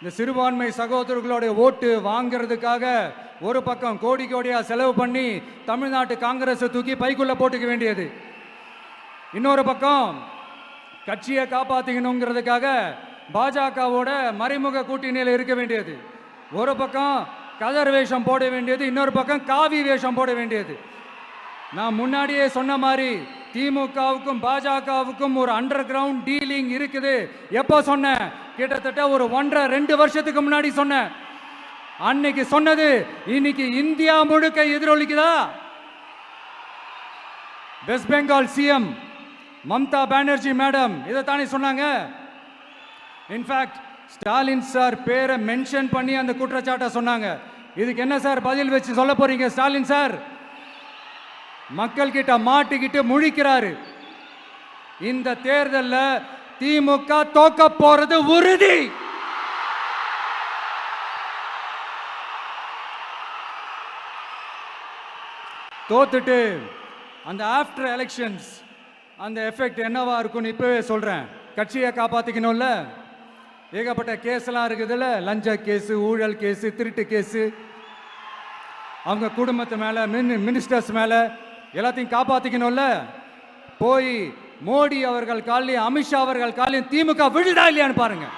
இந்த சிறுபான்மை சகோதரர்களுடைய ஓட்டு வாங்கிறதுக்காக ஒரு பக்கம் கோடி கோடியா செலவு பண்ணி தமிழ்நாட்டு காங்கிரஸை தூக்கி பைக்குள்ள போட்டுக்க வேண்டியது, இன்னொரு பக்கம் கட்சியை காப்பாத்திக்கணுங்கிறதுக்காக பாஜகவோட மறைமுக கூட்டணியில் இருக்க வேண்டியது, ஒரு பக்கம் கதர் வேஷம் போட வேண்டியது, இன்னொரு பக்கம் காவி வேஷம் போட வேண்டியது. நான் முன்னாடியே சொன்ன மாதிரி திமுகவுக்கும் பாஜகவுக்கும் ஒரு அண்டர் கிரவுண்ட் டீலிங் இருக்குது. எப்போ சொன்னேன்? கிட்டத்தட்ட ஒரு 1.5-2 வருஷத்துக்கு முன்னாடி சொன்னேன். அன்னைக்கு சொன்னது இன்னைக்கு இந்தியா முழுக்க எதிரொலிக்குதா? வெஸ்ட் பெங்கால் சிஎம் மம்தா பானர்ஜி மேடம் இதை தானே சொன்னாங்க. இன்ஃபேக்ட் ஸ்டாலின் சார் பேரை மென்ஷன் பண்ணி அந்த குற்றச்சாட்டை சொன்னாங்க. இதுக்கு என்ன சார் பதில் வச்சு சொல்ல போறீங்க? ஸ்டாலின் சார் மக்கள் கிட்ட மாட்டிக்கிட்டு முழிக்கிறாரு. இந்த தேர்தலில் திமுக தோக்க போறது உறுதி. தோத்துட்டு அந்த ஆஃப்டர் எலெக்ஷன்ஸ் அந்த எஃபெக்ட் என்னவா இருக்கும்னு இப்பவே சொல்றேன். கட்சியை காப்பாத்திக்கணும்ல, ஏகப்பட்ட கேஸ்லாம் இருக்குதுல்ல, லஞ்ச கேஸு, ஊழல் கேஸு, திருட்டு கேஸு, அவங்க குடும்பத்து மேல, மினிஸ்டர்ஸ் மேல எல்லாத்தையும் காப்பாத்திக்கணும்ல. போய் மோடி அவர்கள் காலையும் அமித்ஷா அவர்கள் காலையும் திமுக விழுதா இல்லையான்னு பாருங்க.